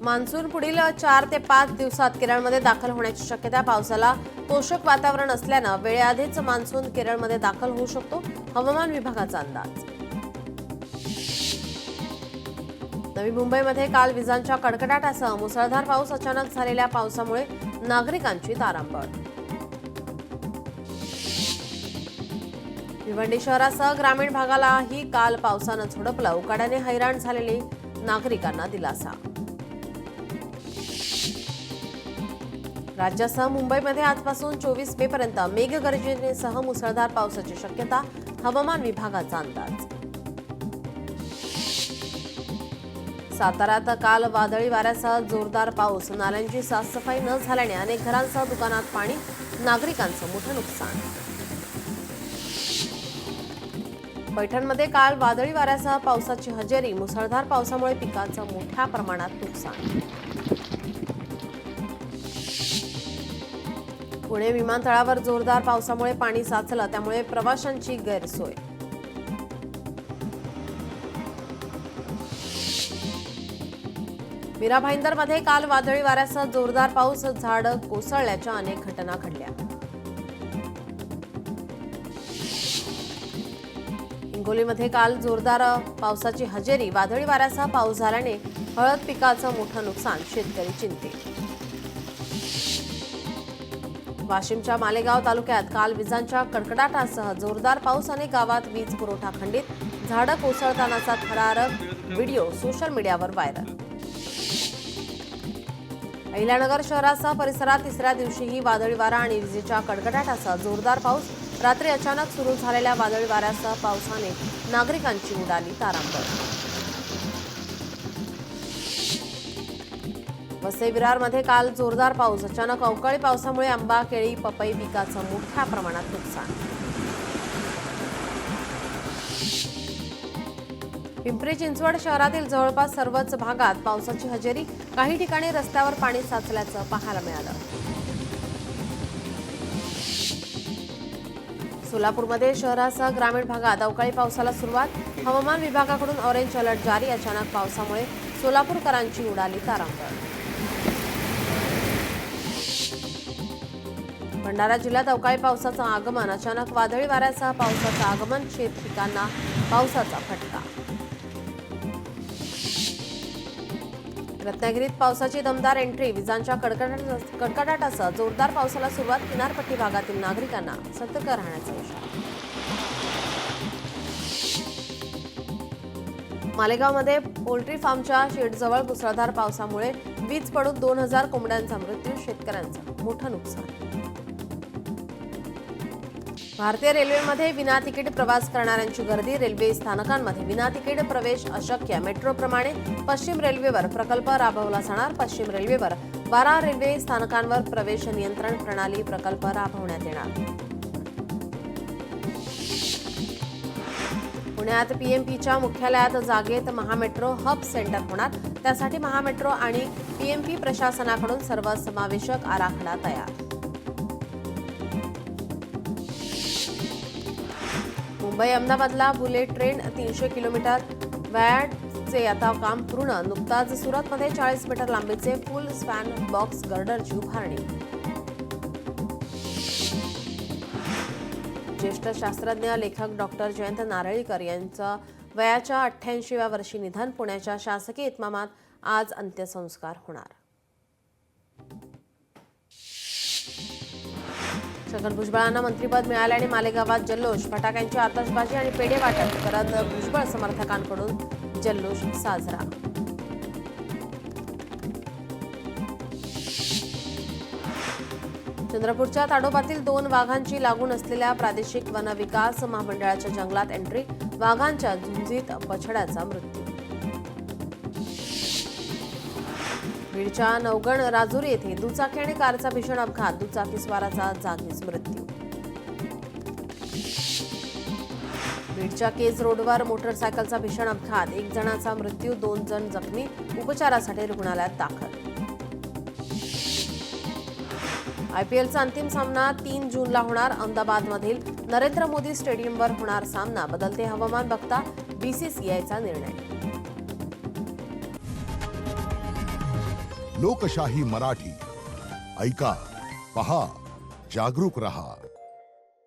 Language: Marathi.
मान्सून पुढील 4 ते 5 दिवसात केरळमध्ये दाखल होण्याची शक्यता. पावसाला पोषक वातावरण असल्यानं वेळेआधीच मान्सून केरळमध्ये दाखल होऊ शकतो, हवामान विभागाचा अंदाज. नवी मुंबईमध्ये काल विजांच्या कडकडाटासह मुसळधार पाऊस. अचानक झालेल्या पावसामुळे नागरिकांची तारांबळ. भिवंडी शहरासह ग्रामीण भागालाही काल पावसानं झोडपलं. उकाड्याने हैराण झालेले नागरिकांना दिलासा. राज्यासह मुंबईमध्ये आजपासून 24 मे पर्यंत मेघगर्जनेसह मुसळधार पावसाची शक्यता, हवामान विभागाचा अंदाज. साताऱ्यात काल वादळी वाऱ्यासह जोरदार पाऊस. नाल्यांची साफसफाई न झाल्याने अनेक घरांसह दुकानात पाणी. नागरिकांचं मोठं नुकसान. पैठणमध्ये काल वादळी वाऱ्यासह पावसाची हजेरी. मुसळधार पावसामुळे पिकांचं मोठ्या प्रमाणात नुकसान. पुणे विमानतळावर जोरदार पावसामुळे पाणी साचलं, त्यामुळे प्रवाशांची गैरसोय. मीरा भाईंदरमध्ये काल वादळी वाऱ्यासह जोरदार पाऊस. झाडं कोसळल्याच्या अनेक घटना घडल्या. हिंगोलीमध्ये काल जोरदार पावसाची हजेरी. वादळी वाऱ्यासह पाऊस झाल्याने हळद पिकाचं मोठं नुकसान. शेतकरी चिंतेत. वाशिमच्या मालेगाव तालुक्यात काल विजांच्या कडकडाटासह जोरदार पाऊस. अनेक गावात वीज पुरवठा खंडित. झाडं कोसळतानाचा थरारक व्हिडिओ सोशल मीडियावर व्हायरल. अहिल्यानगर शहरासह परिसरात तिसऱ्या दिवशीही वादळी वारा आणि विजेच्या कडकडाटासह जोरदार पाऊस. रात्री अचानक सुरू झालेल्या वादळी वाऱ्यासह पावसाने नागरिकांची उडाली तारांबळ. वसई विरारमध्ये काल जोरदार पाऊस. अचानक अवकाळी पावसामुळे आंबा, केळी, पपई पिकाचं मोठ्या प्रमाणात नुकसान. पिंपरी चिंचवड शहरातील जवळपास सर्वच भागात पावसाची हजेरी. काही ठिकाणी रस्त्यावर पाणी साचल्याचं पाहायला मिळालं. सोलापूरमध्ये शहरासह ग्रामीण भागात अवकाळी पावसाला सुरुवात. हवामान विभागाकडून ऑरेंज अलर्ट जारी. अचानक पावसामुळे सोलापूरकरांची उडाली तारांबळ. भंडारा जिल्ह्यात अवकाळी पावसाचं आगमन. अचानक वादळी वाऱ्यासह पावसाचं आगमन. शेत पिकांना पावसाचा फटका. रत्नागिरीत पावसाची दमदार एंट्री. विजांच्या कडकडाटासह जोरदार पावसाला सुरुवात. किनारपट्टी भागातील नागरिकांना सतर्क राहण्याचा इशारा. मालेगावमध्ये पोल्ट्री फार्मच्या शेडजवळ मुसळधार पावसामुळे वीज पडून 2000 कोंबड्यांचा मृत्यू. शेतकऱ्यांचं मोठं नुकसान. भारतीय रेल्वेमध्ये विनातिकीट प्रवास करणाऱ्यांची गर्दी. रेल्वे स्थानकांमध्ये विनातिकीट प्रवेश अशक्य. मेट्रोप्रमाणे पश्चिम रेल्वेवर प्रकल्प राबवला जाणार. पश्चिम रेल्वेवर 12 रेल्वे स्थानकांवर प्रवेश नियंत्रण प्रणाली प्रकल्प राबवण्यात येणार. पुण्यात पीएमपीच्या मुख्यालयात जागेत महामेट्रो हब सेंटर होणार. त्यासाठी महामेट्रो आणि पीएमपी प्रशासनाकडून सर्वसमावेशक आराखडा तयार. मुंबई अहमदाबादला बुलेट ट्रेन 300 किलोमीटर वॅडचे आता काम पूर्ण. नुकताच सुरतमध्ये 40 मीटर लांबीचे फुल स्पॅन बॉक्स गर्डरची उभारणी. ज्येष्ठ शास्त्रज्ञ लेखक डॉक्टर जयंत नारळीकर यांचं वयाच्या 88व्या वर्षी निधन. पुण्याच्या शासकीय इतमामात आज अंत्यसंस्कार होणार. छगन भुजबळांना मंत्रिपद मिळाल्याने मालेगावात जल्लोष. फटाक्यांची आतषबाजी आणि पेढे वाटप करत भुजबळ समर्थकांकडून जल्लोष साजरा. चंद्रपूरच्या ताडोबातील 2 वाघांची लागून असलेल्या प्रादेशिक वन विकास महामंडळाच्या जंगलात एंट्री. वाघांच्या झुंजीत बछड्याचा मृत्यू. बीडच्या नवगण राजुरी येथे दुचाकी आणि कारचा भीषण अपघात. दुचाकीस्वाराचा जागीच मृत्यू. बीडच्या केज रोडवर मोटरसायकलचा भीषण अपघात. 1 जणाचा मृत्यू, 2 जण जखमी. उपचारासाठी रुग्णालयात दाखल. आयपीएलचा अंतिम सामना 3 जूनला होणार. अहमदाबादमधील नरेंद्र मोदी स्टेडियमवर होणार सामना. बदलते हवामान बघता बीसीसीआयचा निर्णय. लोकशाही मराठी ऐका, पहा, जागरूक रहा.